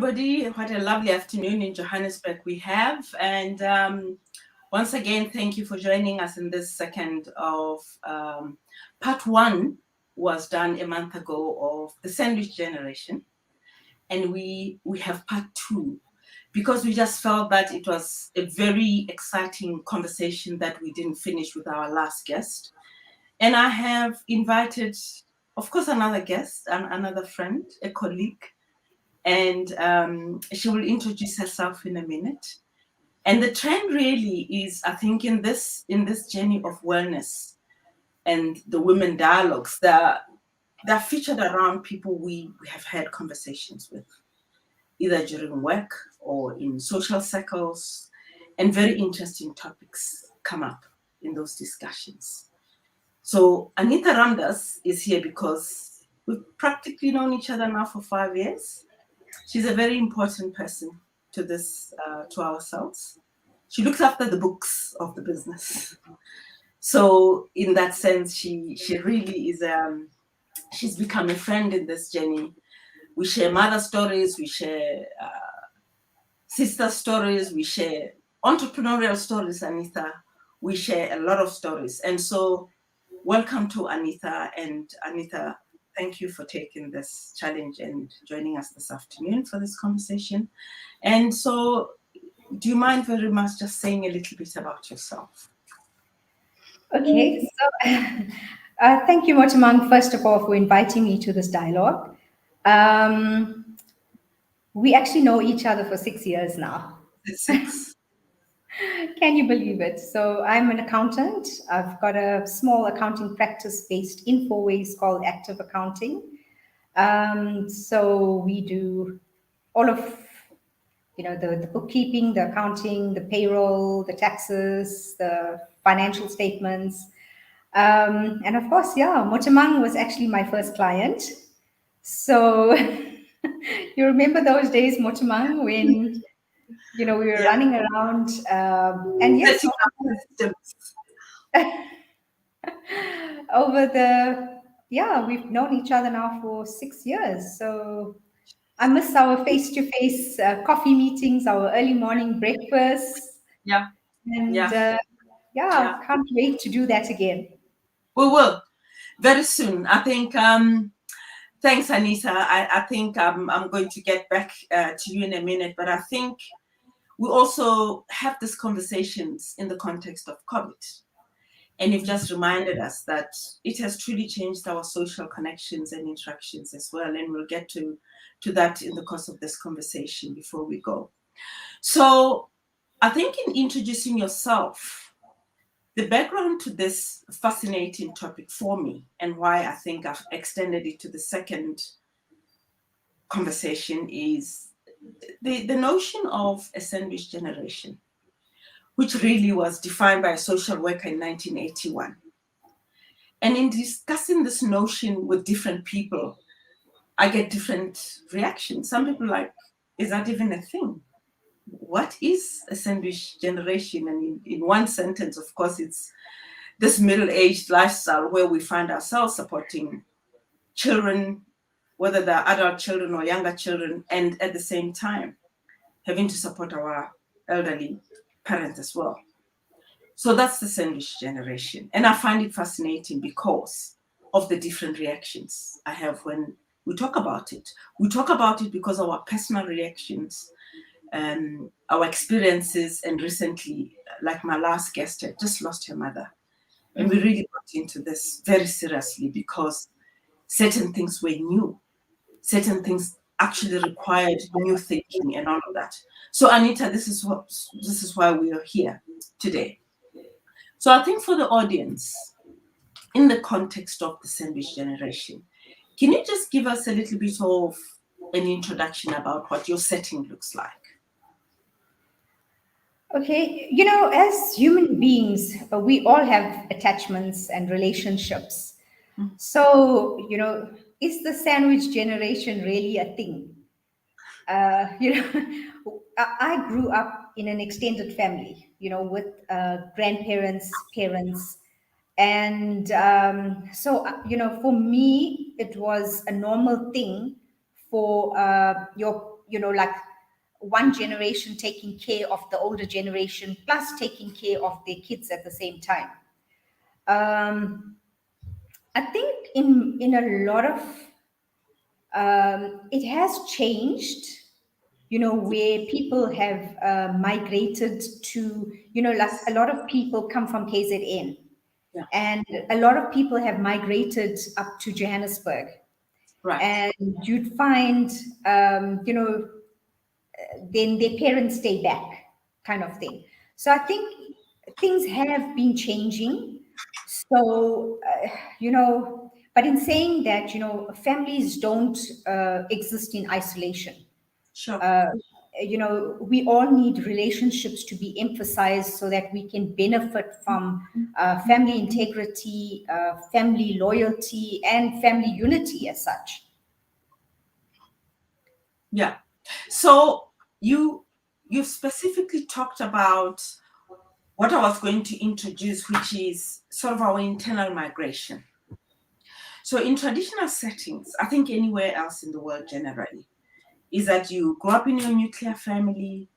everybody. What a lovely afternoon in Johannesburg we have. And once again, thank you for joining us in this second of part one was done a month ago of the sandwich generation. And we have part two because we just felt that it was a very exciting conversation that we didn't finish with our last guest. And I have invited, of course, another guest, another friend, a colleague, and she will introduce herself in a minute. And the trend really is, I think, in this journey of wellness and the women dialogues, they're featured around people we have had conversations with, either during work or in social circles, and very interesting topics come up in those discussions. So Anitha Ramdas is here because we've practically known each other now for 5 years. She's a very important person to this, to ourselves. She looks after the books of the business. So in that sense, she really is, she's become a friend in this journey. We share mother stories, we share sister stories, we share entrepreneurial stories, Anitha. We share a lot of stories. And so welcome to Anitha. And Anitha, thank you for taking this challenge and joining us this afternoon for this conversation. And so do you mind very much just saying a little bit about yourself? Okay, so thank you, Motamang, first of all, for inviting me to this dialogue. We actually know each other for 6 years now. 6. Can you believe it? So I'm an accountant. I've got a small accounting practice based in Fourways called Active Accounting. So we do all of the bookkeeping, the accounting, the payroll, the taxes, the financial statements. And of course, yeah, Motamang was actually my first client. So you remember those days, Motamang, when we were running around, and yes, we've known each other now for 6 years. So I miss our face-to-face coffee meetings, our early morning breakfasts. Yeah. And can't wait to do that again. We will very soon. I think, thanks, Anita. I think I'm going to get back to you in a minute, but I think we also have these conversations in the context of COVID. And you've just reminded us that it has truly changed our social connections and interactions as well. And we'll get to that in the course of this conversation before we go. So I think in introducing yourself, the background to this fascinating topic for me and why I think I've extended it to the second conversation is the notion of a sandwich generation, which really was defined by a social worker in 1981. And in discussing this notion with different people, I get different reactions. Some people are like, is that even a thing? What is a sandwich generation? And in one sentence, of course, it's this middle-aged lifestyle where we find ourselves supporting children, whether they're adult children or younger children, and at the same time, having to support our elderly parents as well. So that's the sandwich generation. And I find it fascinating because of the different reactions I have when we talk about it. We talk about it because of our personal reactions, our experiences, and recently, like my last guest had just lost her mother. And we really got into this very seriously because certain things were new. Certain things actually required new thinking and all of that. So Anita, this is why we are here today. So I think for the audience, in the context of the sandwich generation, can you just give us a little bit of an introduction about what your setting looks like? Okay, as human beings, we all have attachments and relationships. So, is the sandwich generation really a thing? I grew up in an extended family, with grandparents, parents. And so, for me, it was a normal thing for your like one generation taking care of the older generation plus taking care of their kids at the same time. I think in a lot of it has changed, where people have migrated to, like a lot of people come from KZN, Yeah. and a lot of people have migrated up to Johannesburg, Right. and you'd find, then their parents stay back, kind of thing. So I think things have been changing. So, but in saying that, families don't exist in isolation. Sure. Uh, we all need relationships to be emphasized so that we can benefit from family integrity, family loyalty, and family unity as such. Yeah. So you specifically talked about what I was going to introduce, which is sort of our internal migration. So in traditional settings, I think anywhere else in the world generally, is that you grow up in your nuclear family,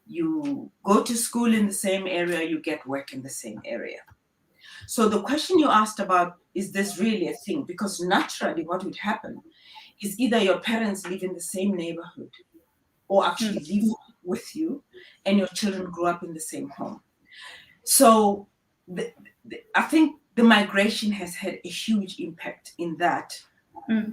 you go to school in the same area, you get work in the same area. So the question you asked about, is this really a thing? Because naturally what would happen is either your parents live in the same neighborhood or actually live with you, and your children grow up in the same home. So I think the migration has had a huge impact in that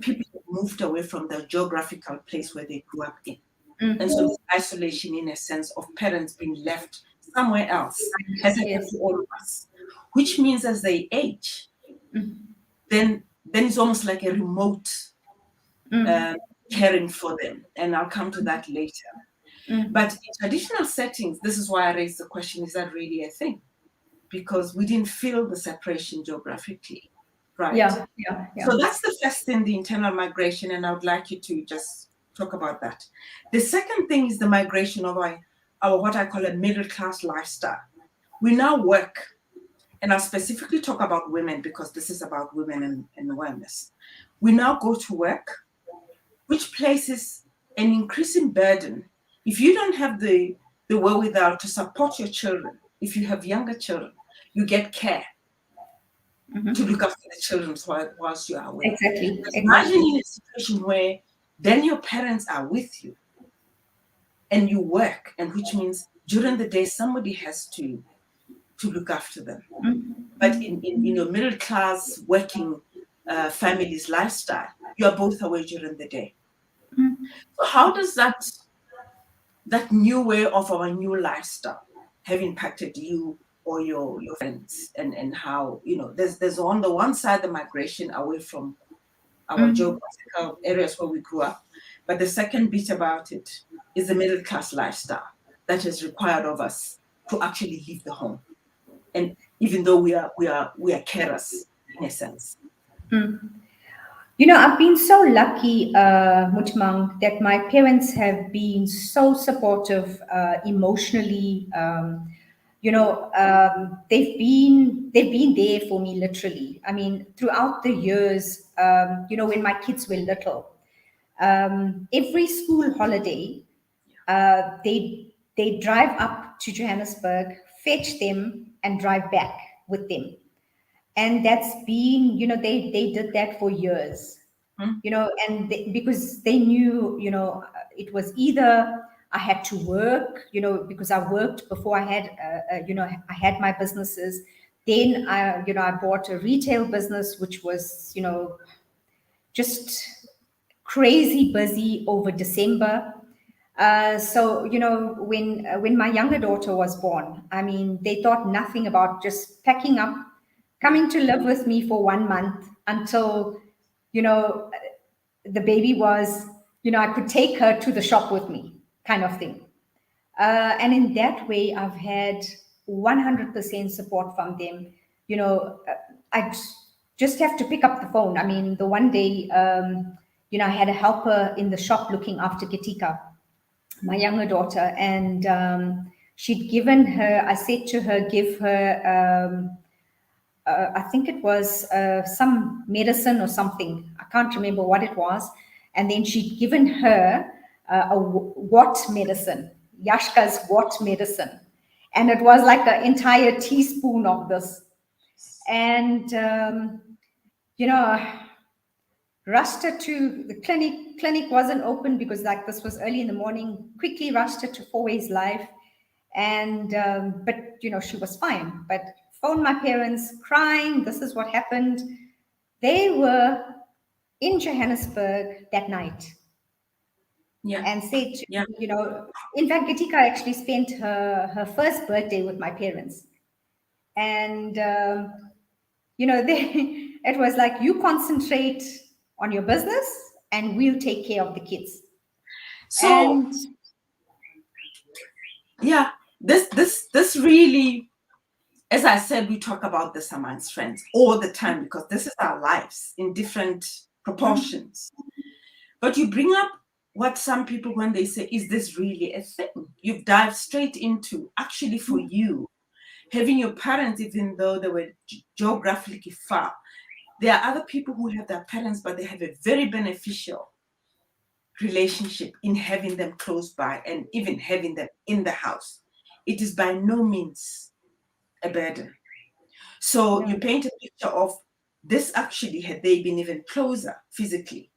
people have moved away from the geographical place where they grew up in. And so this isolation, in a sense, of parents being left somewhere else has happened to all of us, which means as they age, then it's almost like a remote caring for them. And I'll come to that later. But in traditional settings, this is why I raised the question, is that really a thing? Because we didn't feel the separation geographically, right? Yeah. So that's the first thing, the internal migration, and I would like you to just talk about that. The second thing is the migration of our what I call a middle class lifestyle. We now work, and I'll specifically talk about women because this is about women and wellness. We now go to work, which places an increasing burden. If you don't have the wherewithal to support your children, if you have younger children, you get care to look after the children whilst you are away. Exactly. Imagine in a situation where then your parents are with you and you work, and which means during the day somebody has to look after them. But in your middle class working family's lifestyle, you are both away during the day. So how does that new way of our new lifestyle have impacted you or your friends, and how, there's on the one side the migration away from our geographical areas where we grew up, but the second bit about it is the middle class lifestyle that is required of us to actually leave the home, and even though we are carers in a sense. I've been so lucky, Mutmang, that my parents have been so supportive emotionally. They've been there for me literally. I mean, throughout the years, when my kids were little, every school holiday, they drive up to Johannesburg, fetch them, and drive back with them. And that's been, they did that for years, and because they knew, it was either I had to work, because I worked before I had, I had my businesses. Then I bought a retail business, which was, just crazy busy over December. So when my younger daughter was born, I mean, they thought nothing about just packing up, coming to live with me for 1 month until the baby was, I could take her to the shop with me, kind of thing. And in that way, I've had 100% support from them. I just have to pick up the phone. I mean, the one day, I had a helper in the shop looking after Kitika, my younger daughter, and she'd given her, I said to her, give her, I think it was some medicine or something. I can't remember what it was. And then she'd given her what medicine, Yashka's what medicine. And it was like an entire teaspoon of this. And, you know, rushed her to the clinic. Clinic wasn't open because like this was early in the morning. Quickly rushed her to Four Ways Life. And, but, you know, she was fine. But phoned my parents crying. This is what happened. They were in Johannesburg that night. Yeah. And said, Yeah. you know, in fact, Gitika actually spent her first birthday with my parents. And, you know, it was like, you concentrate on your business and we'll take care of the kids. So And yeah, this really, as I said, we talk about this amongst friends all the time because this is our lives in different proportions. But you bring up what some people, when they say, is this really a thing? You've dived straight into, actually for you, having your parents, even though they were geographically far, there are other people who have their parents, but they have a very beneficial relationship in having them close by and even having them in the house. It is by no means a burden. So no, you paint a picture of this actually, had they been even closer physically,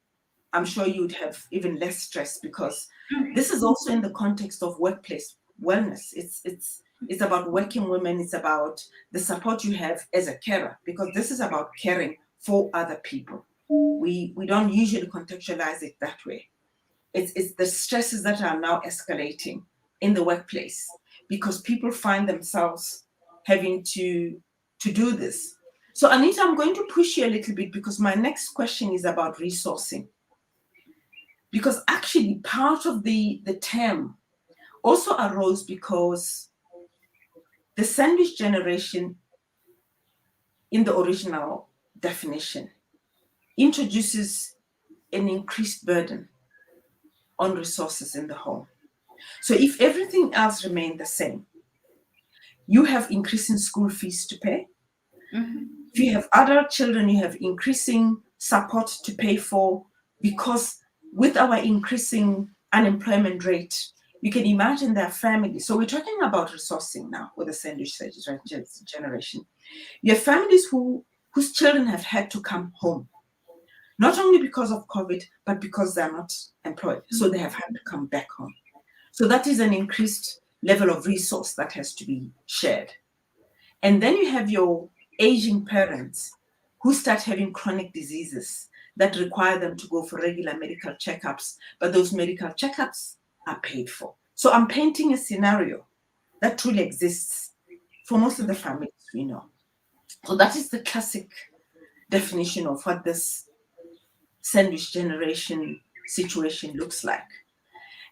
I'm sure you'd have even less stress because this is also in the context of workplace wellness. It's about working women. It's about the support you have as a carer because this is about caring for other people. We don't usually contextualize it that way. It's the stresses that are now escalating in the workplace because people find themselves having to do this. So Anita, I'm going to push you a little bit because my next question is about resourcing. Because actually part of the term also arose because the sandwich generation in the original definition introduces an increased burden on resources in the home. So if everything else remained the same, you have increasing school fees to pay. If you have adult children, you have increasing support to pay for because with our increasing unemployment rate, you can imagine their families. So we're talking about resourcing now with the sandwich generation. You have families whose children have had to come home, not only because of COVID, but because they're not employed. So they have had to come back home. So that is an increased level of resource that has to be shared. And then you have your aging parents who start having chronic diseases that require them to go for regular medical checkups, but those medical checkups are paid for. So I'm painting a scenario that truly exists for most of the families we know. So that is the classic definition of what this sandwich generation situation looks like.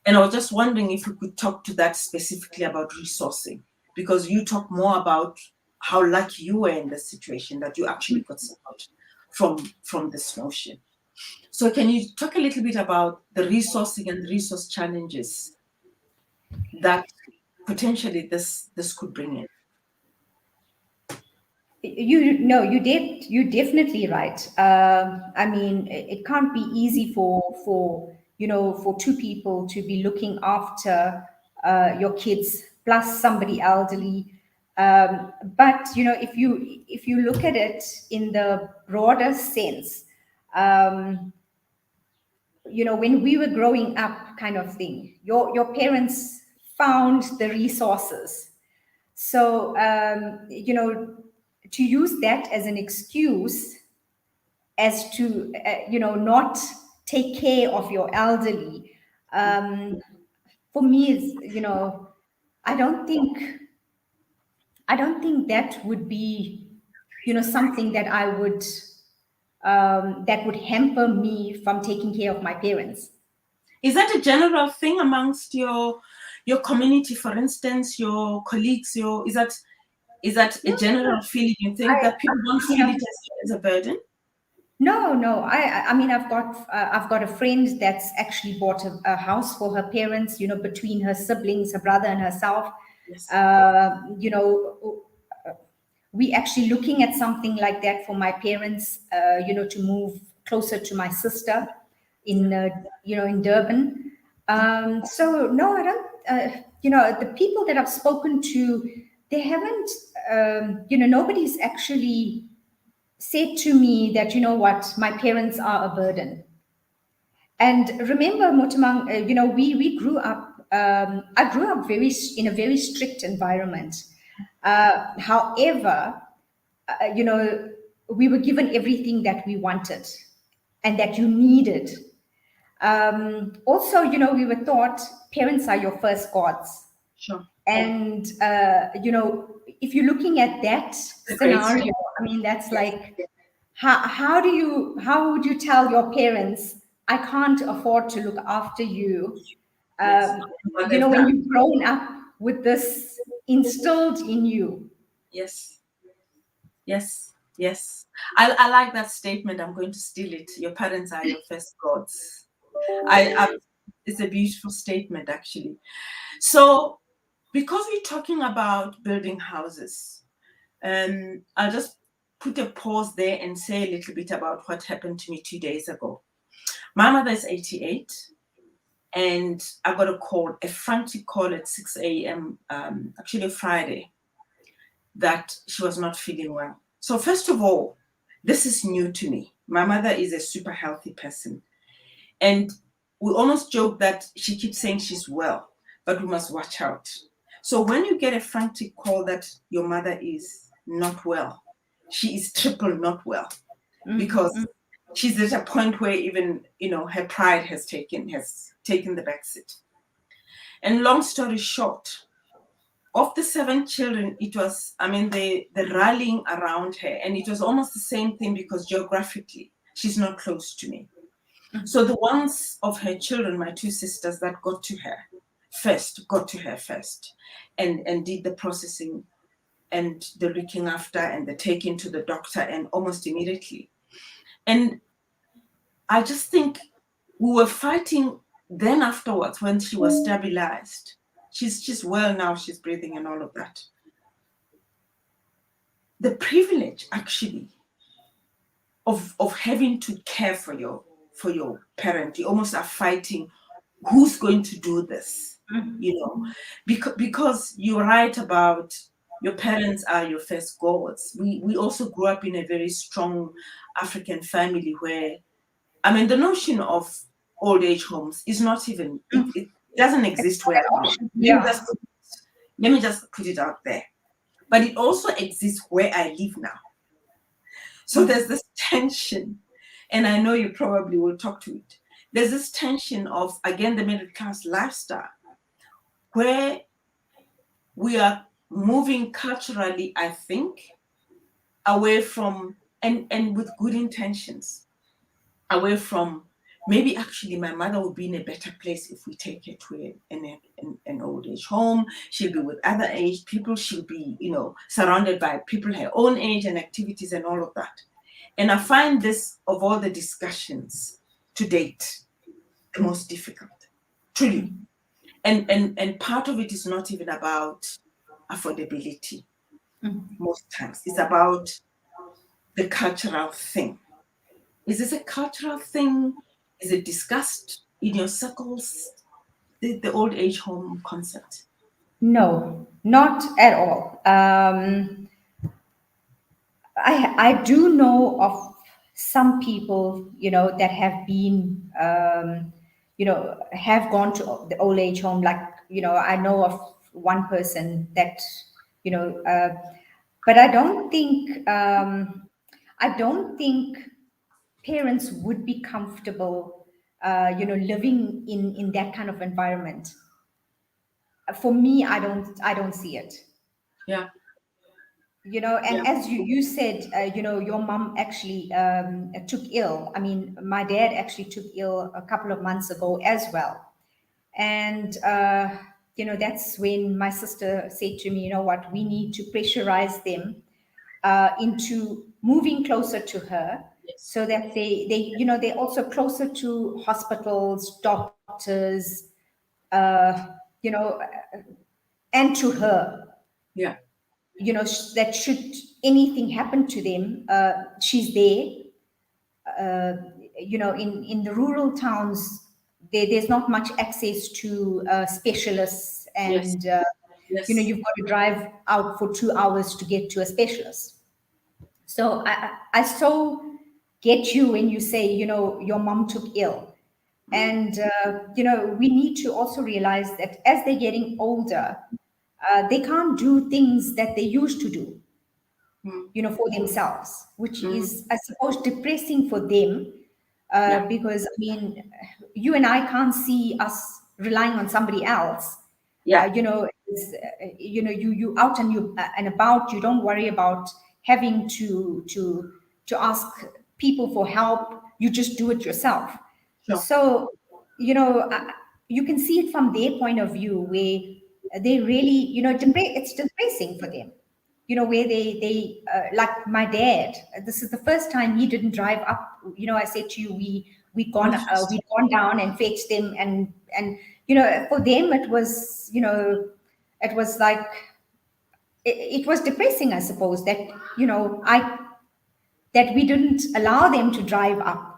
And I was just wondering if we could talk to that specifically about resourcing, because you talk more about how lucky you were in this situation that you actually got support from this notion. So can you talk a little bit about the resourcing and the resource challenges that potentially this could bring in? you're definitely right. I mean, it can't be easy for you know, for two people to be looking after your kids plus somebody elderly. But you know, if you look at it in the broader sense, um, you know, when we were growing up, kind of thing, your parents found the resources. So, you know, to use that as an excuse as to, you know, not take care of your elderly, um, for me is, you know, I don't think, I don't think that would be, you know, something that would hamper me from taking care of my parents. Is that a general thing amongst your community, for instance, your colleagues, your is that a No, general feeling you think I, that people don't you feel know, it as a burden? no. I mean, I've got a friend that's actually bought a house for her parents. You know, between her siblings, her brother and herself. Yes. You know, we actually looking at something like that for my parents. You know, to move closer to my sister in you know, in Durban. So no, I don't. The people that I've spoken to, they haven't. Nobody's actually said to me that, what, my parents are a burden. And remember, Motamang, we grew up. I grew up in a very strict environment. However, we were given everything that we wanted and that you needed. Also, we were taught parents are your first gods. Sure. And, if you're looking at that The great scenario, story. I mean, that's Yes. like, how would you tell your parents, I can't afford to look after you? Yes. What they've When done. you've grown up with this instilled in you. Yes. Yes. Yes. I like that statement. I'm going to steal it. Your parents are your first gods. I it's a beautiful statement, actually. So, because we're talking about building houses, I'll just put a pause there and say a little bit about what happened to me 2 days ago. My mother is 88, and I got a frantic call at 6 a.m., actually Friday, that she was not feeling well. So, first of all, this is new to me. My mother is a super healthy person. And we almost joke that she keeps saying she's well, but we must watch out. So when you get a frantic call that your mother is not well, she is triple not well, because Mm-hmm. she's at a point where even her pride has taken the back seat. And long story short, of the 7 children, it was, I mean, the rallying around her, and it was almost the same thing because geographically she's not close to me. So the ones of her children, my two sisters, that got to her first, and did the processing and the looking after and the taking to the doctor, and almost immediately. And I just think we were fighting then afterwards when she was stabilized. She's well now, she's breathing and all of that. The privilege actually of having to care for your parent, you almost are fighting who's going to do this, you know, because you're right about your parents are your first gods. We also grew up in a very strong African family where, I mean, the notion of old age homes is not even, it doesn't It's exist not where an I grew up. option. Yeah. Let me just put it out there. But it also exists where I live now. So there's this tension, and I know you probably will talk to it. There's this tension of, again, the middle class lifestyle, where we are moving culturally, I think, away from, and with good intentions, away from, maybe actually my mother would be in a better place if we take her to an old age home. She'll be with other age people. She'll be, surrounded by people her own age and activities and all of that. And I find this, of all the discussions to date, the most difficult, truly. And part of it is not even about affordability. Most times it's about the cultural thing. Is this a cultural thing? Is it discussed in your circles, the old age home concept? No, not at all. I do know of some people, that have been, have gone to the old age home. Like, I know of one person that, you know, uh, but I don't think parents would be comfortable, living in that kind of environment. For me, I don't see it. Yeah, And yeah, as you said, your mom actually took ill. I mean, my dad actually took ill a couple of months ago as well. And that's when my sister said to me, you know what, we need to pressurize them into moving closer to her, yes, so that they're also closer to hospitals, doctors, you know and to her, yeah, that should anything happen to them, she's there. In the rural towns, there's not much access to specialists, Yes. and Yes. you've got to drive out for 2 hours to get to a specialist. So I so get you when you say, your mom took ill. And, we need to also realize that as they're getting older, they can't do things that they used to do, for themselves, which is, I suppose, depressing for them. Yeah. Because, I mean, you and I can't see us relying on somebody else. Yeah. You out and about. You don't worry about having to ask people for help. You just do it yourself. Sure. So, you can see it from their point of view, where they really, it's depressing for them. Where they like my dad. This is the first time he didn't drive up. I said to you, we'd gone down and fetched them, and for them it was, it was like it was depressing, I suppose, that I that we didn't allow them to drive up.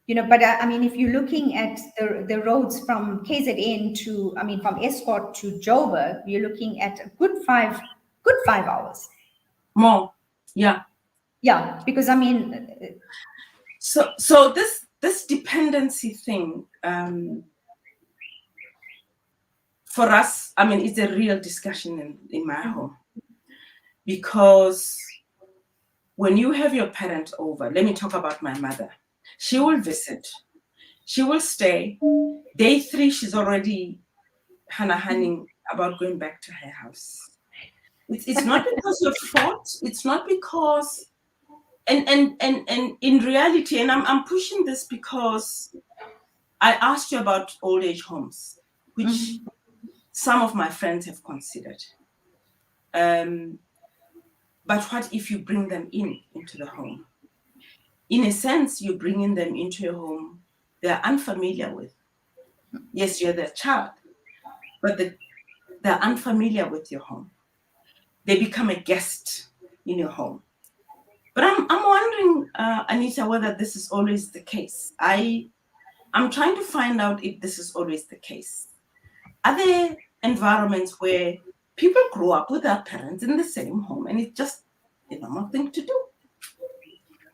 But I mean, if you're looking at the roads from KZN to, I mean, from Escort to Joburg, you're looking at a good 5 hours. More. Yeah. Yeah, because I mean, so this dependency thing, for us, I mean, it's a real discussion in my home, because when you have your parent over, let me talk about my mother. She will visit, she will stay. Day 3, she's already hanning about going back to her house. It's not because you've fought. It's not because, and in reality, and I'm pushing this because I asked you about old age homes, which some of my friends have considered. But what if you bring them into the home? In a sense, you're bringing them into a home they're unfamiliar with. Yes, you're their child, but they're unfamiliar with your home. They become a guest in your home. But I'm wondering, Anita, whether this is always the case. I'm trying to find out if this is always the case. Are there environments where people grow up with their parents in the same home and it's just a normal thing to do?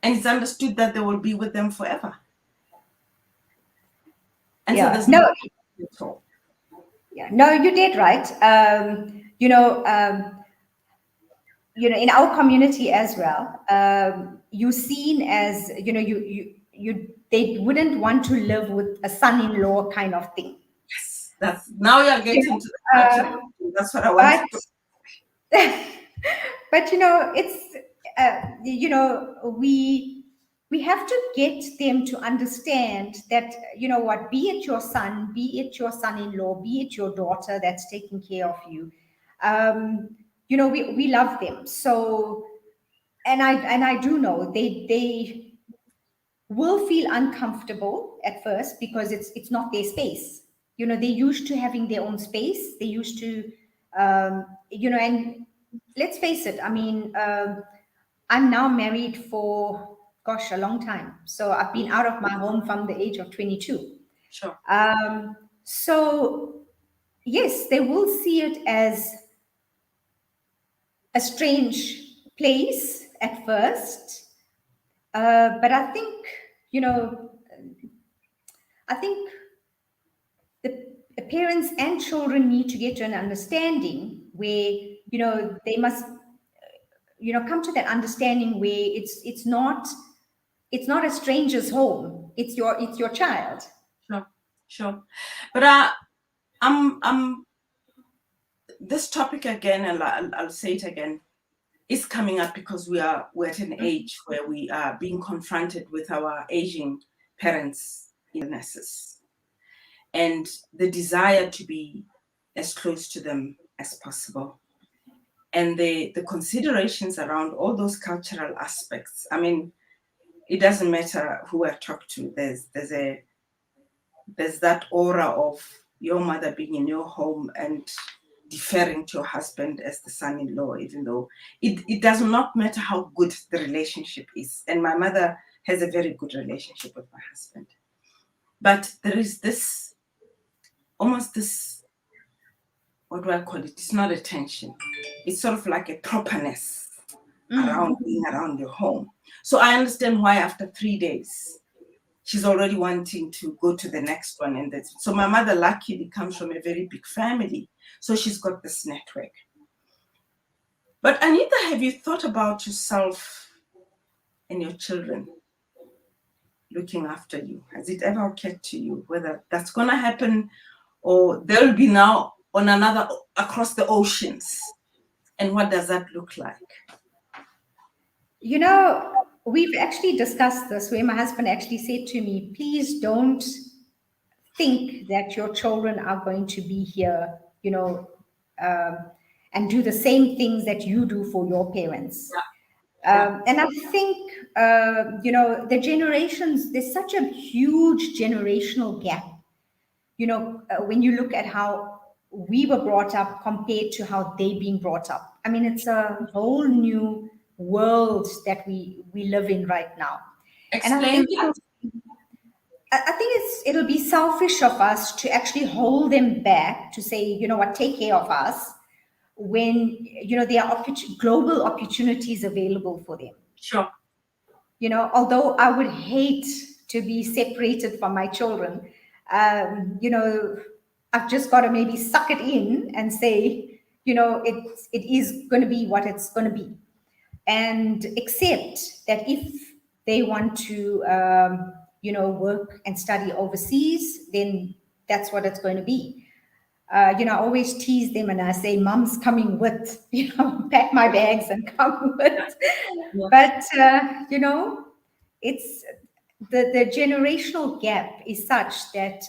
And it's understood that they will be with them forever. And yeah, so there's no, at all. yeah, no, you did right. In our community as well, you're seen as, they wouldn't want to live with a son-in-law kind of thing. Yes, that's now you're getting to the culture. That's what I want to but it's we have to get them to understand that, what, be it your son, be it your son-in-law, be it your daughter that's taking care of you, we love them. So, and I do know they will feel uncomfortable at first, because it's not their space. They're used to having their own space. They used to, and let's face it. I mean, I'm now married for, gosh, a long time. So I've been out of my home from the age of 22. Sure. So yes, they will see it as a strange place at first. But I think, I think the parents and children need to get to an understanding where, they must, come to that understanding where it's not a stranger's home. It's your child. Sure. But I'm this topic again, and I'll say it again, is coming up because we're at an age where we are being confronted with our aging parents' illnesses and the desire to be as close to them as possible. And the considerations around all those cultural aspects. I mean, it doesn't matter who I talk to. There's that aura of your mother being in your home and deferring to your husband as the son-in-law, even though it does not matter how good the relationship is. And my mother has a very good relationship with my husband. But there is this, almost this, what do I call it? It's not a tension. It's sort of like a properness around being around your home. So I understand why after 3 days, she's already wanting to go to the next one. And that's, so my mother luckily comes from a very big family. So she's got this network. But Anita, have you thought about yourself and your children looking after you? Has it ever occurred to you whether that's going to happen or they'll be now on another, across the oceans? And what does that look like? You know, we've actually discussed this where my husband actually said to me, please don't think that your children are going to be here, um, and do the same things that you do for your parents. Yeah. And I think, the generations, there's such a huge generational gap. When you look at how we were brought up compared to how they being brought up. I mean, it's a whole new world that we live in right now. And I Explain think that. it'll be selfish of us to actually hold them back to say, you know what, take care of us when there are global opportunities available for them. Sure. Although I would hate to be separated from my children, I've just got to maybe suck it in and say, it is going to be what it's going to be, and accept that if they want to, work and study overseas, then that's what it's going to be. I always tease them and I say, Mom's coming with, pack my bags and come with. Yeah. But, it's the generational gap is such that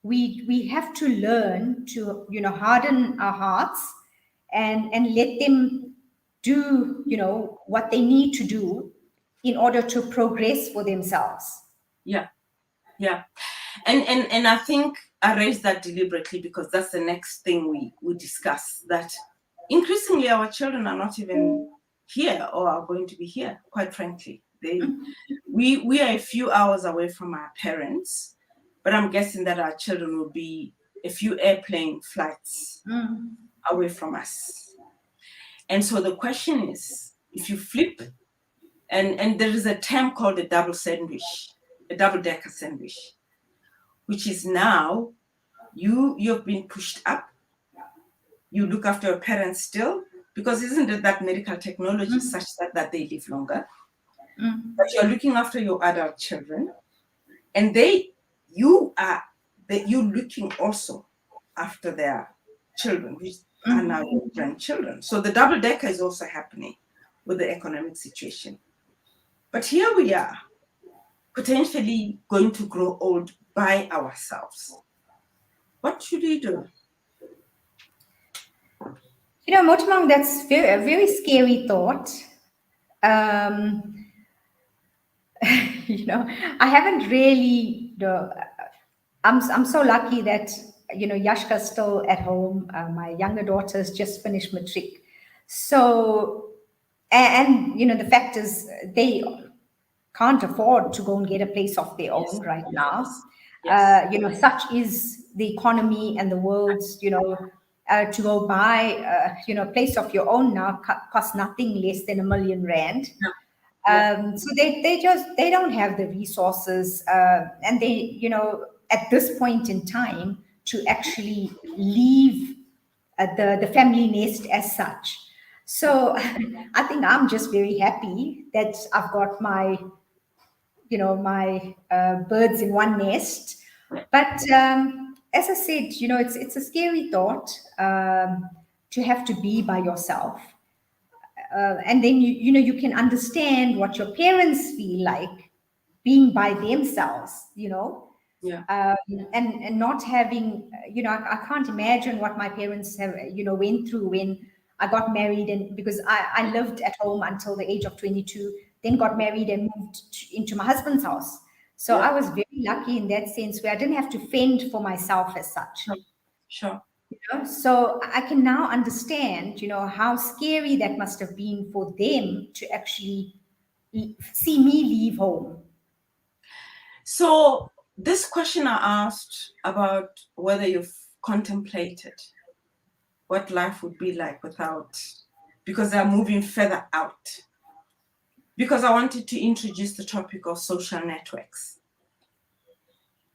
we have to learn to, harden our hearts and let them do, what they need to do in order to progress for themselves. Yeah. Yeah. And I think I raised that deliberately because that's the next thing we discuss, that increasingly our children are not even here or are going to be here, quite frankly. We are a few hours away from our parents, but I'm guessing that our children will be a few airplane flights away from us. And so the question is, if you flip, and there is a term called a double sandwich, a double-decker sandwich, which is now you've been pushed up, you look after your parents still, because isn't it that medical technology is such that they live longer? But you're looking after your adult children, and you're looking also after their children, which are now your grandchildren. So the double decker is also happening with the economic situation. But here we are, potentially going to grow old by ourselves. What should we do? Motamang, that's a very scary thought. Um, I haven't really, I'm so lucky that, Yashka's still at home. My younger daughter's just finished matric. So, and the fact is they can't afford to go and get a place of their own right now. Yes. Such is the economy and the world's, to go buy, a place of your own now costs nothing less than R1 million. So they don't have the resources, and they, at this point in time, to actually leave the family nest as such. So I think I'm just very happy that I've got my birds in one nest. But as I said, it's a scary thought, to have to be by yourself. And then you can understand what your parents feel like being by themselves, Yeah. and not having, I can't imagine what my parents have, went through when I got married, and because I lived at home until the age of 22, then got married and moved into my husband's house. So Yeah. I was very lucky in that sense where I didn't have to fend for myself as such. Sure. So I can now understand, how scary that must have been for them to actually see me leave home. So this question I asked about whether you've contemplated what life would be like without, because they're moving further out. Because I wanted to introduce the topic of social networks.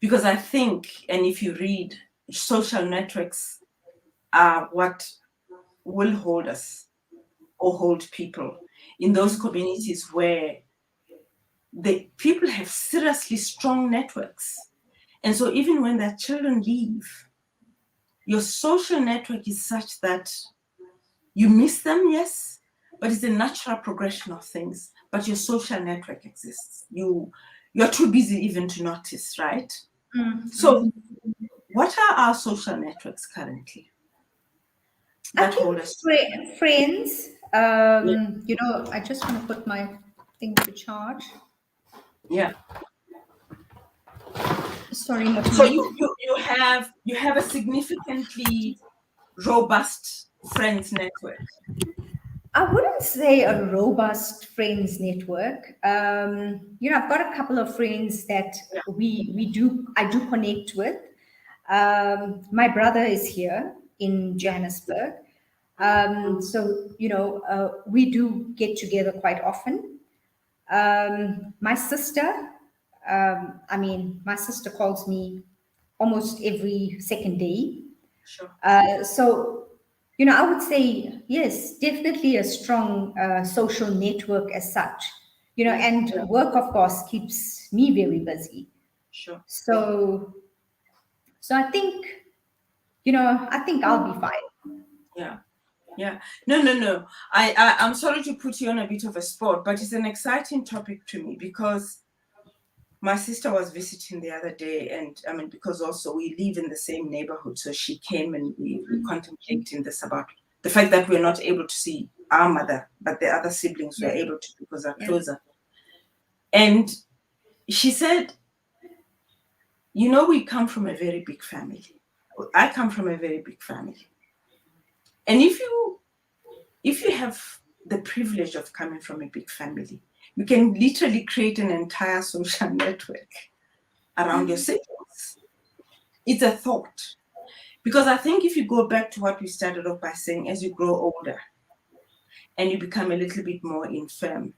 Because I think, and if you read, social networks are what will hold us or hold people in those communities where the people have seriously strong networks. And so even when their children leave, your social network is such that you miss them, yes, but it's a natural progression of things. But your social network exists. You're too busy even to notice, right? So what are our social networks currently I that hold think us? friends, Yeah. I just want to put my thing to charge. Yeah. Sorry, So Motibi. you have a significantly robust friends network. I wouldn't say a robust friends network. I've got a couple of friends that Yeah. I do connect with. My brother is here in Johannesburg. We do get together quite often. My sister, my sister calls me almost every second day. Sure. I would say yes, definitely a strong social network as such. And Yeah. work, of course, keeps me very busy. Sure. So, so I think I'll be fine. Yeah. Yeah. No. I'm sorry to put you on a bit of a spot, but it's an exciting topic to me because my sister was visiting the other day, and I mean, because also we live in the same neighborhood, so she came and we contemplating this about the fact that we're not able to see our mother, but the other siblings were Yeah, able to because they're yeah. closer. And she said, we come from a very big family. I come from a very big family. And if you have the privilege of coming from a big family, you can literally create an entire social network around your siblings. It's a thought. Because I think if you go back to what we started off by saying, as you grow older and you become a little bit more infirm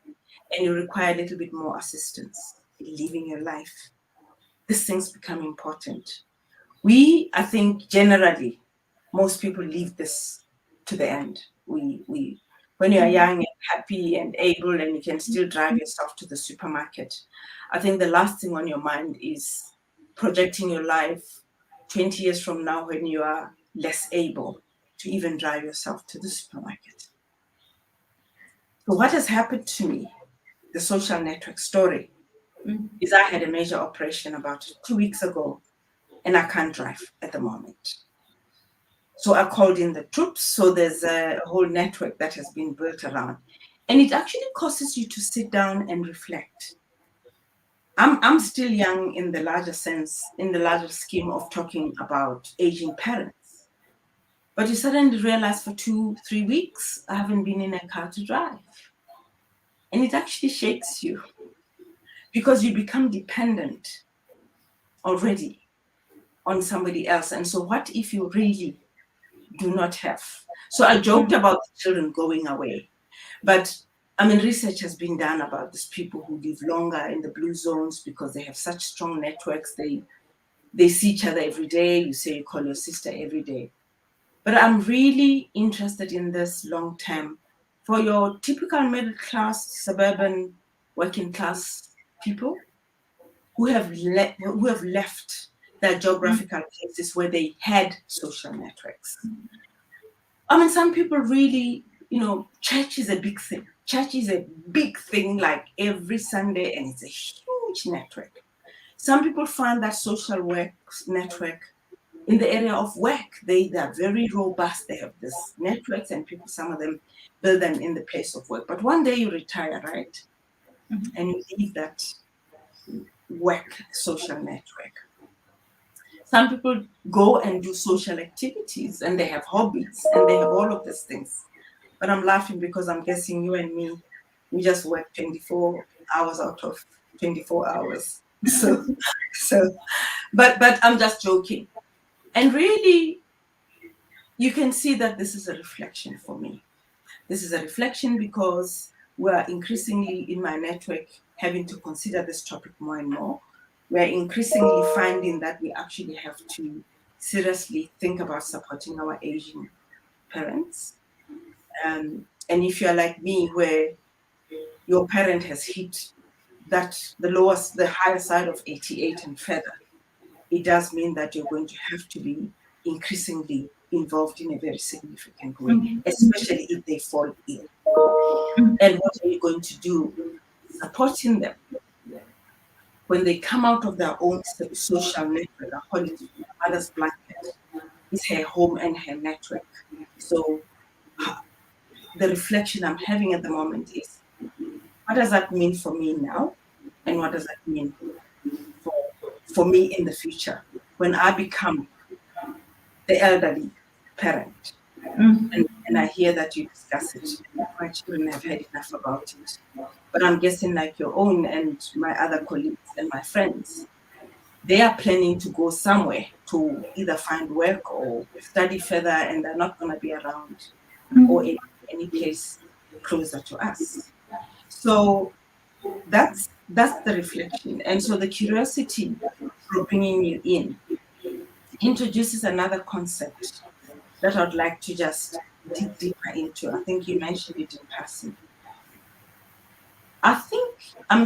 and you require a little bit more assistance in living your life, these things become important. I think generally, most people leave this to the end. When you are young and happy and able and you can still drive yourself to the supermarket, I think the last thing on your mind is projecting your life 20 years from now when you are less able to even drive yourself to the supermarket. So what has happened to me, the social network story, is I had a major operation about 2 weeks ago and I can't drive at the moment. So I called in the troops. So there's a whole network that has been built around. And it actually causes you to sit down and reflect. I'm still young in the larger sense, in the larger scheme of talking about aging parents. But you suddenly realize for 2, 3 weeks, I haven't been in a car to drive. And it actually shakes you because you become dependent already on somebody else. And so, what if you really do not have? So, I joked about the children going away, but I mean, research has been done about these people who live longer in the blue zones because they have such strong networks. They see each other every day. You say you call your sister every day. But I'm really interested in this long term for your typical middle class, suburban, working class people who have left their geographical places where they had social networks. I mean, some people really, church is a big thing. Church is a big thing, like every Sunday, and it's a huge network. Some people find that social work network in the area of work. They're very robust. They have this networks, and people, some of them build them in the place of work. But one day you retire, right? And you leave that work social network. Some people go and do social activities and they have hobbies and they have all of these things. But I'm laughing because I'm guessing you and me, we just work 24 hours out of 24 hours. So So, but I'm just joking. And really, you can see that this is a reflection for me. This is a reflection because we're increasingly in my network having to consider this topic more and more. We're increasingly finding that we actually have to seriously think about supporting our Asian parents. And if you're like me, where your parent has hit that the higher side of 88 and further, it does mean that you're going to have to be increasingly involved in a very significant way, especially if they fall ill. And what are you going to do? Supporting them when they come out of their own social network. I call it mother's blanket. Is her home and her network. So the reflection I'm having at the moment is, what does that mean for me now? And what does that mean for, for me in the future when I become the elderly parent? And I hear that you discuss it. My children have had enough about it. But I'm guessing, like your own and my other colleagues and my friends, they are planning to go somewhere to either find work or study further, and they're not going to be around or in any place closer to us. So that's the reflection. And so the curiosity for bringing you in introduces another concept that I'd like to just dig deeper into. I think you mentioned it in passing. I think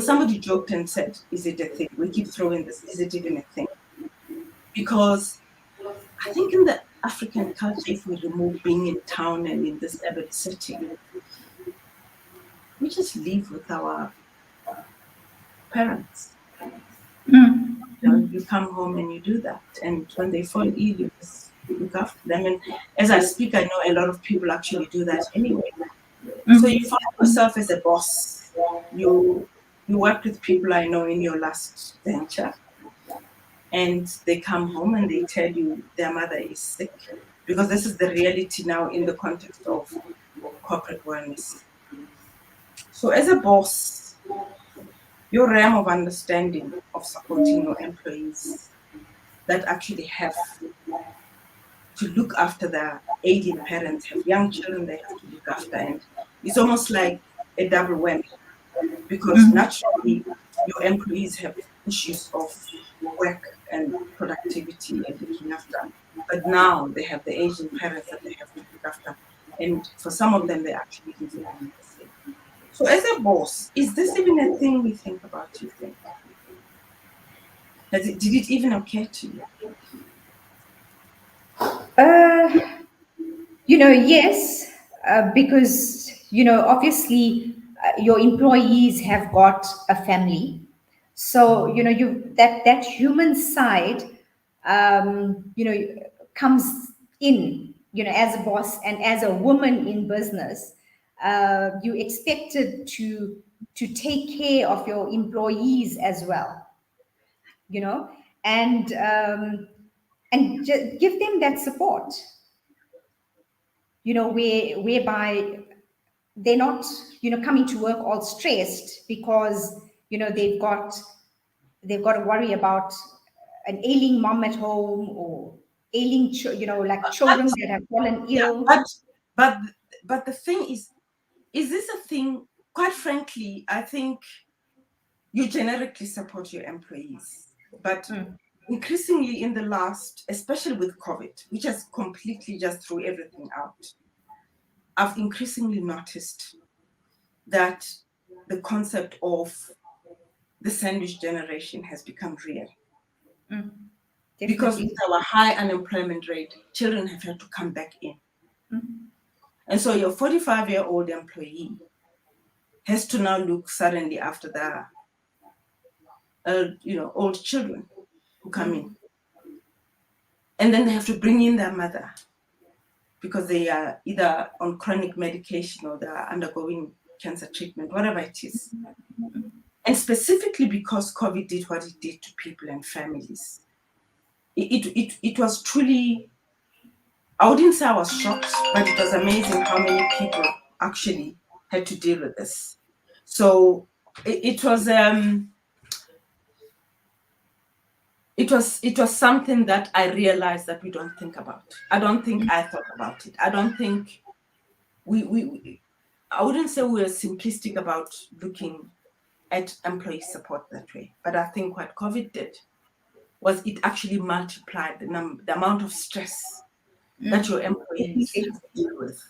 somebody joked and said, "Is it a thing?" We keep throwing this. Is it even a thing? Because I think in the African culture, if we remove being in town and in this urban setting, we just live with our parents. You come home and you do that. And when they fall ill, you just look after them. And as I speak, I know a lot of people actually do that anyway. So you find yourself as a boss. You work with people I know in your last venture, and they come home and they tell you their mother is sick, because this is the reality now in the context of corporate wellness. So as a boss, your realm of understanding of supporting your employees that actually have to look after their aging parents, have young children they have to look after, and it's almost like a double whammy, because naturally your employees have issues of work and productivity and looking after, but now they have the aging parents that they have to look after, and for some of them they actually live with them the same. So as a boss, is this even a thing we think about, you think? Did it even occur to you? Yes, because, obviously your employees have got a family. So, that human side, comes in, as a boss and as a woman in business. You expected to take care of your employees as well, you know, and give them that support, whereby they're not, coming to work all stressed because, they've got to worry about an ailing mom at home, or ailing, like But children that have fallen yeah, ill. but but the thing is this a thing? Quite frankly, I think you generically support your employees, but increasingly in the last, especially with COVID, which has completely just threw everything out, I've increasingly noticed that the concept of the sandwich generation has become real. Because with Definitely. our high unemployment rate, children have had to come back in. And so your 45-year-old employee has to now look suddenly after their old children who come in. And then they have to bring in their mother because they are either on chronic medication or they are undergoing cancer treatment, whatever it is. And specifically because COVID did what it did to people and families. It was truly, I wouldn't say I was shocked, but it was amazing how many people actually had to deal with this. So it was it was something that I realized that we don't think about. I don't think I thought about it. I don't think I wouldn't say we were simplistic about looking at employee support that way, but I think what COVID did was it actually multiplied the amount of stress that your employees Definitely. have to deal with.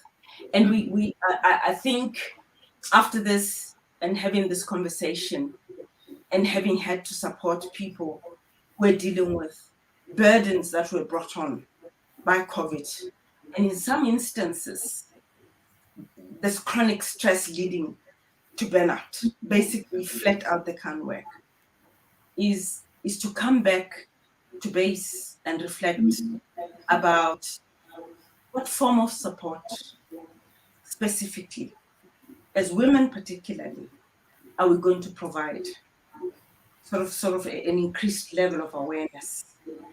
And I think after this and having this conversation and having had to support people who are dealing with burdens that were brought on by COVID, and in some instances, there's chronic stress leading to burnout, basically flat out they can't work, is to come back to base and reflect about what form of support specifically, as women particularly, are we going to provide sort of an increased level of awareness.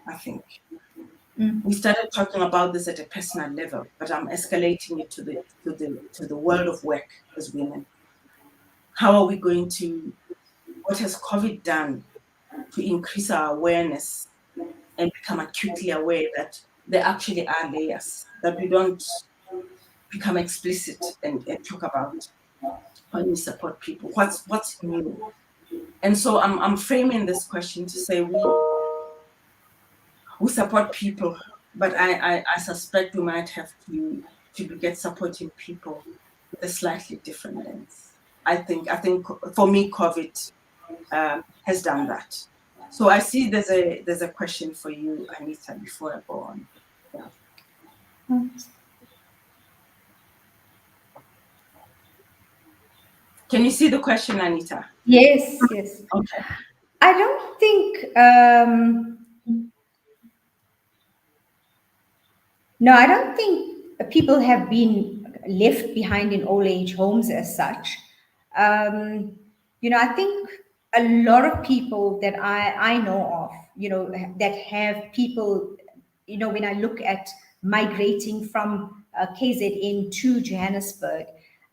I think we started talking about this at a personal level, but I'm escalating it to the world of work as women. How are we going to, what has COVID done to increase our awareness and become acutely aware that there actually are layers that we don't become explicit and talk about when we support people? What's new? And so I'm framing this question to say we support people, but I suspect we might have to get supporting people with a slightly different lens. I think for me, COVID has done that. So I see there's a question for you, Anita, before I go on. Yeah. Can you see the question, Anita? Yes, yes. Okay. I don't think, no, I don't think people have been left behind in old age homes as such. I think a lot of people that I know of, that have people, when I look at migrating from KZN to Johannesburg,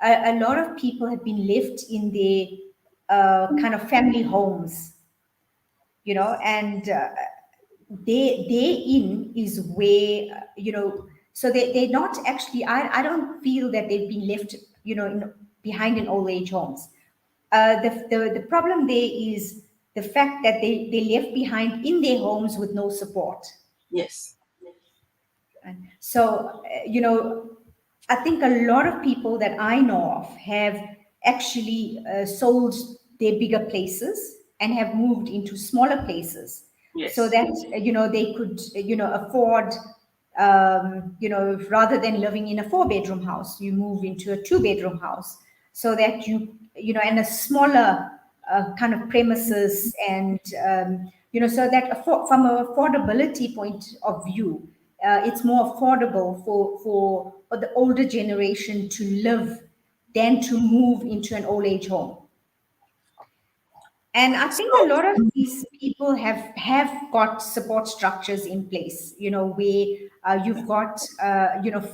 a lot of people have been left in their kind of family homes, and therein is where so they're not actually, I don't feel that they've been left behind in old age homes. The problem there is the fact that they left behind in their homes with no support. Yes. And so, I think a lot of people that I know of have actually sold their bigger places and have moved into smaller places so Yes. that, they could, afford, rather than living in a 4-bedroom house, you move into a 2-bedroom house so that and a smaller kind of premises, and, so that from an affordability point of view, it's more affordable for the older generation to live than to move into an old age home. And I think a So lot of these people have got support structures in place, where you've got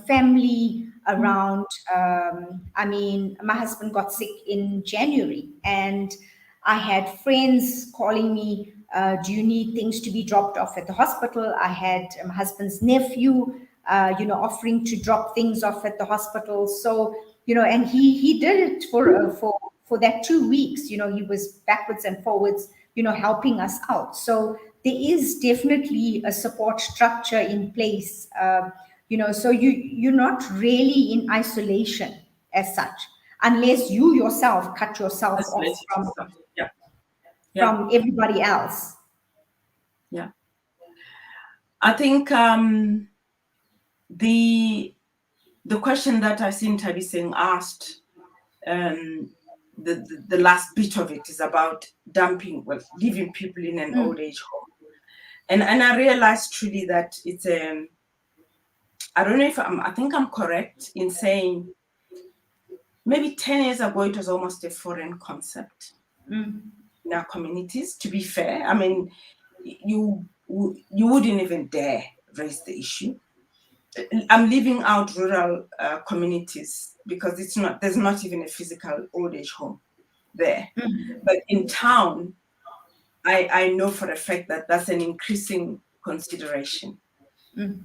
family around. I mean, my husband got sick in January, and I had friends calling me, do you need things to be dropped off at the hospital? I had my husband's nephew, offering to drop things off at the hospital. So, and he did it for that 2 weeks. He was backwards and forwards, helping us out. So there is definitely a support structure in place. So you're not really in isolation as such, unless you yourself cut yourself off isolated yourself. Yeah. Yeah. from everybody else. Yeah. I think the question that I see Tabi saying asked, the last bit of it is about leaving people in an old age home. And I realized truly that it's I don't know if I think I'm correct in saying maybe 10 years ago it was almost a foreign concept in our communities, to be fair. I mean, you wouldn't even dare raise the issue. I'm leaving out rural communities because there's not even a physical old age home there. But in town, I know for a fact that that's an increasing consideration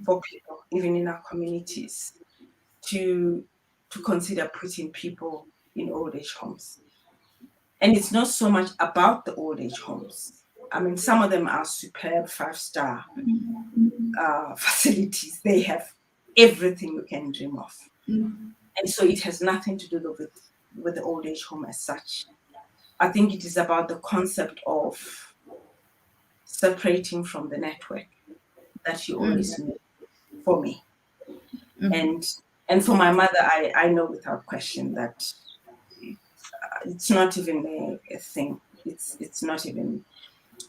for people, even in our communities, to consider putting people in old age homes. And it's not so much about the old age homes. I mean, some of them are superb 5-star facilities. They have everything you can dream of. And so it has nothing to do with the old age home as such. I think it is about the concept of separating from the network that you always knew for me. And for my mother, I know without question that it's not even a thing. It's not even,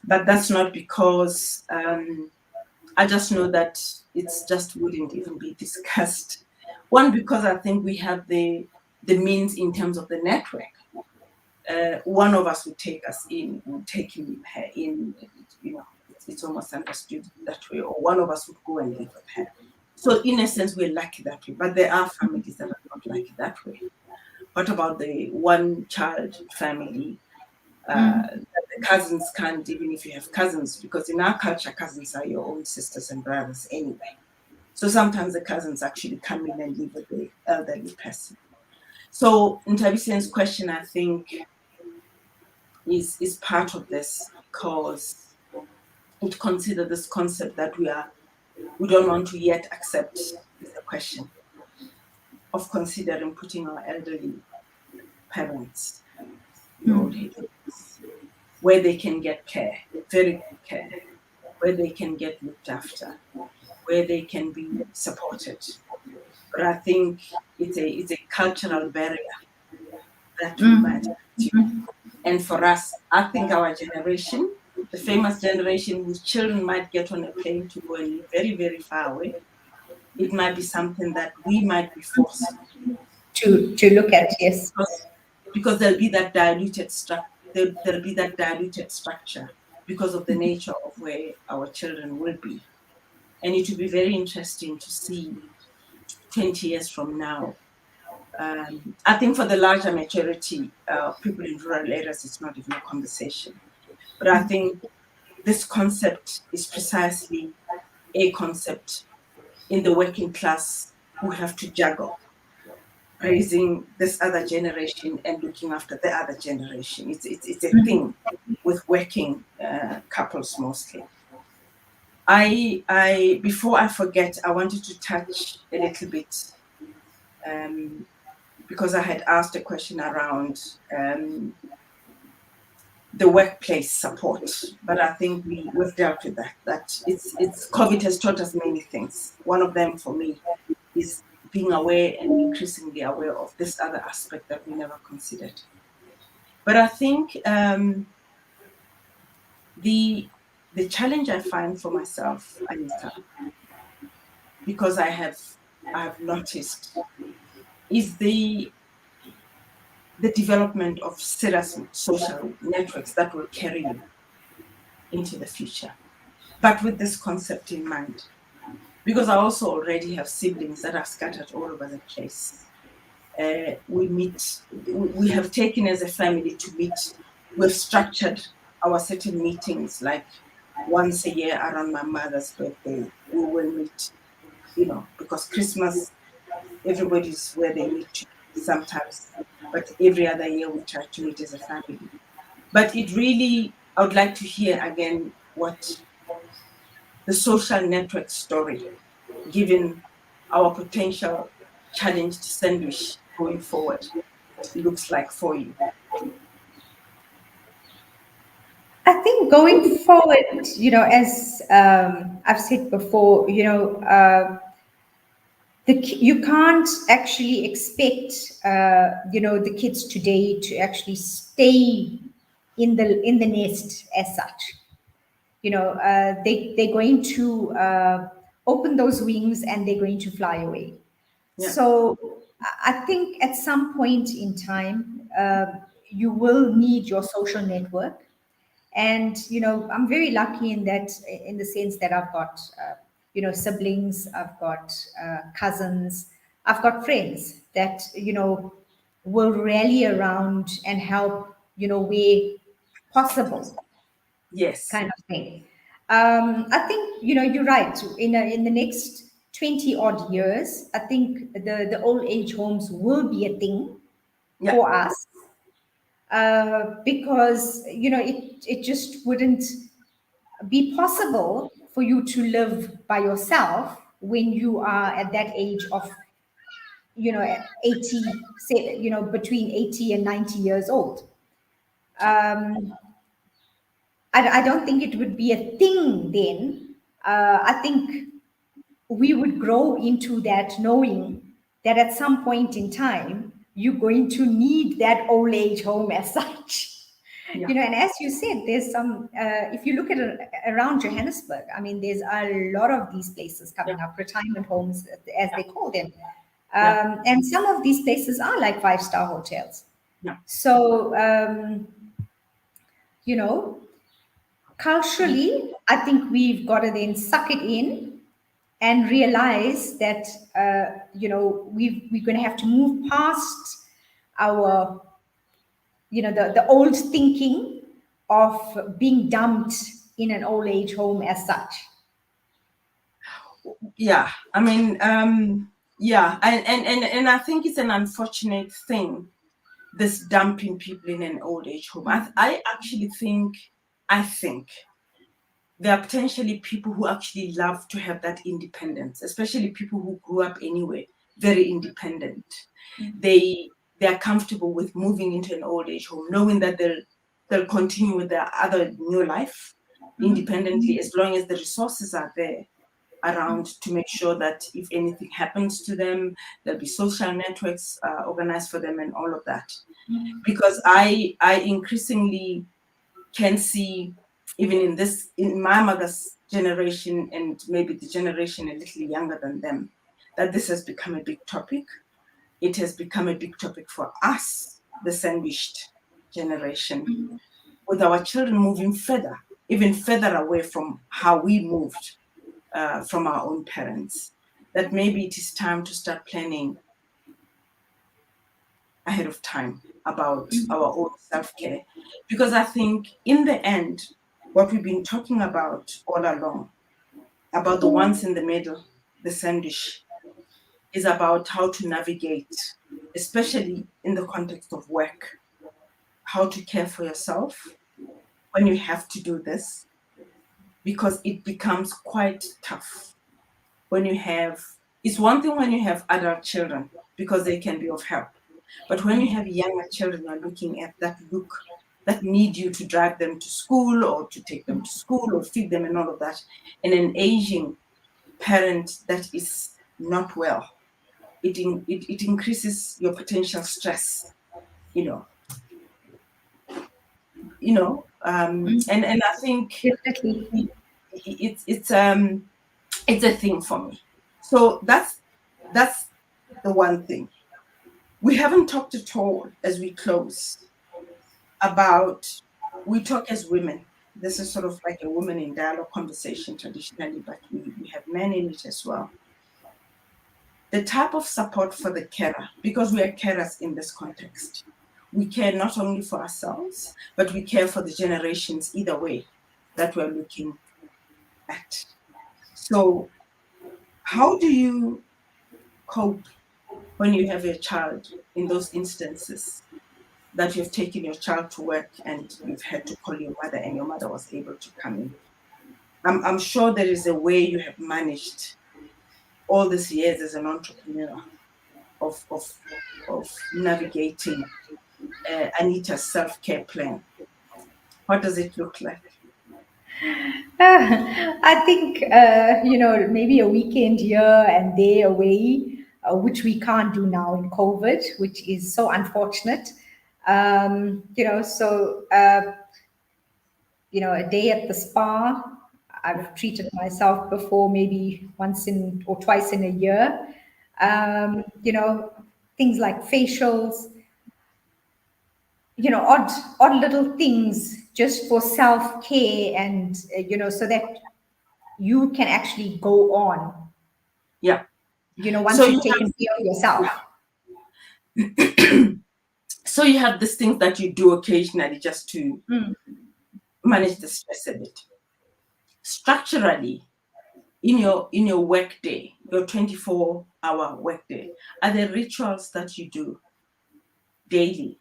but that's not because I just know that it's just wouldn't even be discussed. One, because I think we have the means in terms of the network. One of us would take us in, would take him her in, it's almost understood that way, or one of us would go and live with her. So in a sense, we're lucky that way, but there are families that are not lucky that way. What about the one child family? That the cousins can't, even if you have cousins, because in our culture, cousins are your own sisters and brothers anyway. So sometimes the cousins actually come in and live with the elderly person. So Ntabisen's question, I think, is part of this because it considers this concept that we don't want to yet accept is a question of considering putting our elderly parents in old age homes where they can get care, very good care, where they can get looked after, where they can be supported. But I think it's a cultural barrier that we might have to. And for us, I think our generation, the famous generation whose children might get on a plane to go and live very, very far away, it might be something that we might be forced To look at, yes. because there'll be that diluted structure. There'll be that diluted structure because of the nature of where our children will be. And it will be very interesting to see 20 years from now. I think for the larger majority, people in rural areas, it's not even a conversation. But I think this concept is precisely a concept in the working class who have to juggle raising this other generation and looking after the other generation. It's a thing with working couples mostly. I before I forget, I wanted to touch a little bit um, because I had asked a question around the workplace support, but I think we've dealt with that. That it's COVID has taught us many things. One of them for me is being aware and increasingly aware of this other aspect that we never considered. But I think the challenge I find for myself, Anita, because I've noticed, is the development of serious social networks that will carry you into the future. But with this concept in mind, because I also already have siblings that are scattered all over the place. We meet, we have taken as a family to meet, we've structured our certain meetings like once a year around my mother's birthday. We will meet, because Christmas, everybody's where they meet to sometimes, but every other year we try to meet as a family. But it really, I would like to hear again what the social network story, given our potential challenge to sandwich going forward, looks like for you. I think going forward, as I've said before, you can't actually expect, the kids today to actually stay in the nest as such. They're going to open those wings and they're going to fly away. Yeah. So I think at some point in time, you will need your social network. And I'm very lucky in the sense that I've got siblings, I've got cousins, I've got friends that will rally around and help where possible. Yes. kind of thing. I think you're right. In the next 20 odd years, I think the old age homes will be a thing Yeah. for us, because it just wouldn't be possible for you to live by yourself when you are at that age of 80, say, between 80 and 90 years old. um, I don't think it would be a thing then. I think we would grow into that, knowing that at some point in time you're going to need that old age home as such. Yeah. And as you said, there's some, if you look at it around Johannesburg, I mean, there's a lot of these places Yeah. coming up, retirement homes as Yeah. they call them. Yeah. And some of these places are like five-star hotels. Yeah. So you know culturally, I think we've got to then suck it in and realize that we're going to have to move past our the old thinking of being dumped in an old age home as such. Yeah. I mean, yeah, and I think it's an unfortunate thing, this dumping people in an old age home. I actually I think there are potentially people who actually love to have that independence, especially people who grew up anyway, very independent. They are comfortable with moving into an old age home, knowing that they'll continue with their other new life independently, as long as the resources are there around to make sure that if anything happens to them, there'll be social networks organized for them and all of that. Because I increasingly can see, even in my mother's generation and maybe the generation a little younger than them, that this has become a big topic. It has become a big topic for us, the sandwiched generation, with our children moving further, even further away from how we moved from our own parents. That maybe it is time to start planning ahead of time about our own self-care. Because I think in the end, what we've been talking about all along, about the ones in the middle, the sandwich, is about how to navigate, especially in the context of work, how to care for yourself when you have to do this, because it becomes quite tough when you have, it's one thing when you have adult children because they can be of help. But when you have younger children you're looking at that need you to drive them to school or to take them to school or feed them and all of that, and an aging parent that is not well, it increases your potential stress, you know, and I think Definitely. it's a thing for me. So that's the one thing. We haven't talked at all as we close about, we talk as women. This is sort of like a women in dialogue conversation traditionally, but we have men in it as well. The type of support for the carer, because we are carers in this context. We care not only for ourselves, but we care for the generations either way that we're looking at. So, how do you cope when you have a child in those instances that you've taken your child to work and you've had to call your mother and your mother was able to come in? I'm sure there is a way you have managed all these years as an entrepreneur of navigating Anita's self-care plan. What does it look like? I think, maybe a weekend here and there away, which we can't do now in COVID, which is so unfortunate. A day at the spa. I've treated myself before, maybe once in or twice in a year. Things like facials, odd little things just for self-care and, so that you can actually go on, Yeah. once So you've you taken care of yourself. so you have these things that you do occasionally just to manage the stress a bit. Structurally, in your work day, your 24-hour work day, are there rituals that you do daily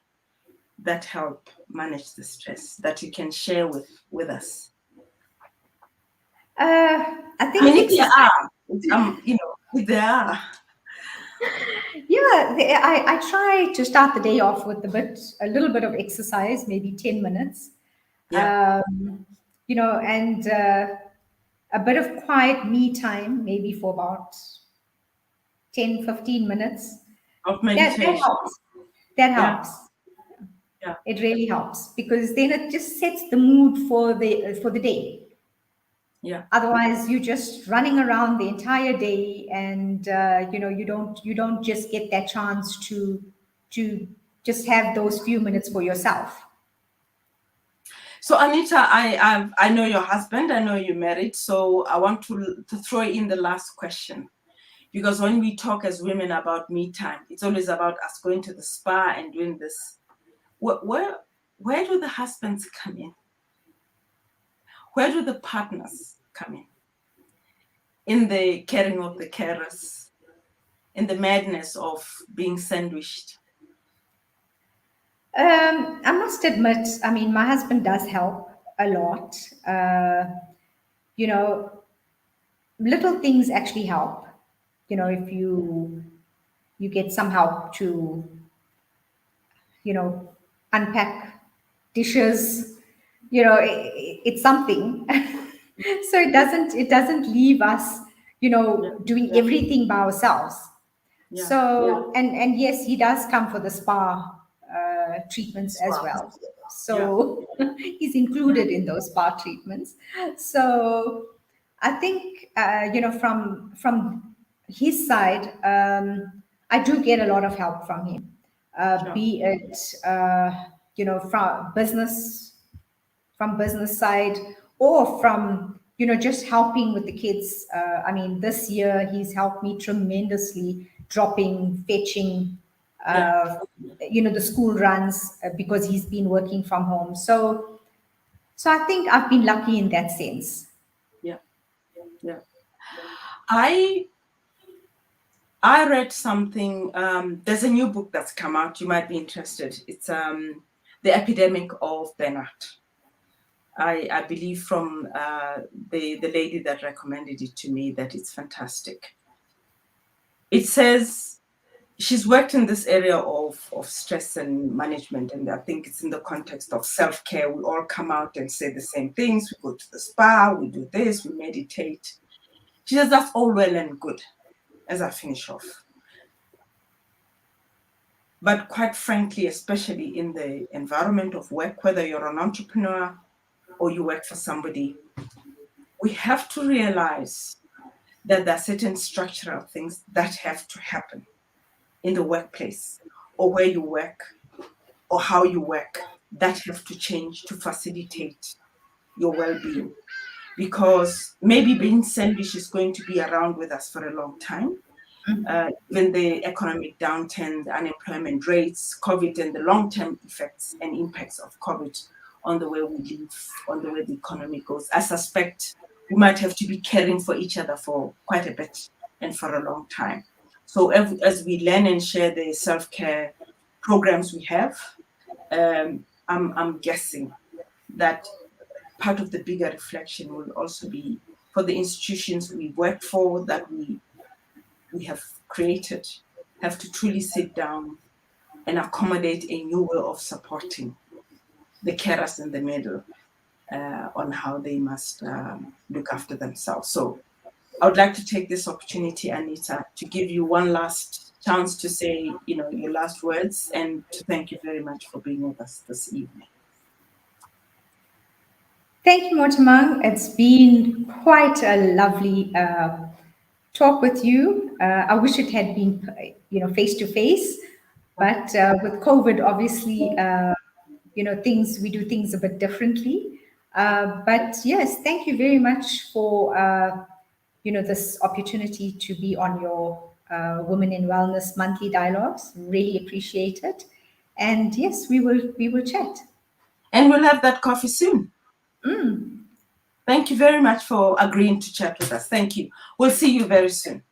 that help manage the stress that you can share with us? I I mean, think if there exercise. are, if there are, Yeah, I try to start the day off with a little bit of exercise, maybe 10 minutes. yeah, Um, and a bit of quiet me time, maybe for about 10, 15 minutes. of That meditation. helps. That Yeah, helps. yeah, It really helps because then it just sets the mood for the day. yeah. Otherwise, you're just running around the entire day, and you don't just get that chance to just have those few minutes for yourself. So Anita, I know your husband. I know you're married. So I want to throw in the last question, because when we talk as women about me time, it's always about us going to the spa and doing this. Where do the husbands come in? Where do the partners come in the caring of the carers, in the madness of being sandwiched? I must admit, I mean, my husband does help a lot. You know, little things actually help. If you get some help to you know unpack dishes, it's something. So it doesn't leave us Yeah, doing everything by ourselves. yeah, So and yes, he does come for the spa treatments as wow, well. yeah, So he's included in those spa treatments. So I think from his side, I do get a lot of help from him, sure, be it from business side, or from just helping with the kids. I mean, this year he's helped me tremendously, dropping, fetching, yeah, uh, the school runs, because he's been working from home. So I think I've been lucky in that sense. yeah, yeah. I I read something. There's a new book that's come out. You might be interested. It's The Epidemic of Burnout. I believe from the lady that recommended it to me that it's fantastic. It says she's worked in this area of stress and management, and I think it's in the context of self-care. We all come out and say the same things. We go to the spa, we do this, we meditate. She says that's all well and good, as I finish off. But quite frankly, especially in the environment of work, whether you're an entrepreneur or you work for somebody, we have to realize that there are certain structural things that have to happen in the workplace or where you work or how you work that have to change to facilitate your well-being. Because maybe being selfish is going to be around with us for a long time. Even the economic downturn, the unemployment rates, COVID, and the long-term effects and impacts of COVID on the way we live, on the way the economy goes. I suspect we might have to be caring for each other for quite a bit and for a long time. So as we learn and share the self-care programs we have, I'm guessing that part of the bigger reflection will also be for the institutions we work for, that we have created, have to truly sit down and accommodate a new way of supporting the carers in the middle, on how they must look after themselves. So I would like to take this opportunity, Anita, to give you one last chance to say, your last words, and to thank you very much for being with us this evening. Thank you, Motamang. It's been quite a lovely talk with you. I wish it had been, face to face, but with COVID, obviously, things we do things a bit differently. But yes, thank you very much for this opportunity to be on your Women in Wellness monthly dialogues. Really appreciate it. And yes, we will chat. And we'll have that coffee soon. Thank you very much for agreeing to chat with us. Thank you. We'll see you very soon.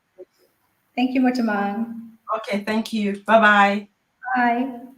Thank you, Motamang. Okay, thank you. Bye-bye. Bye.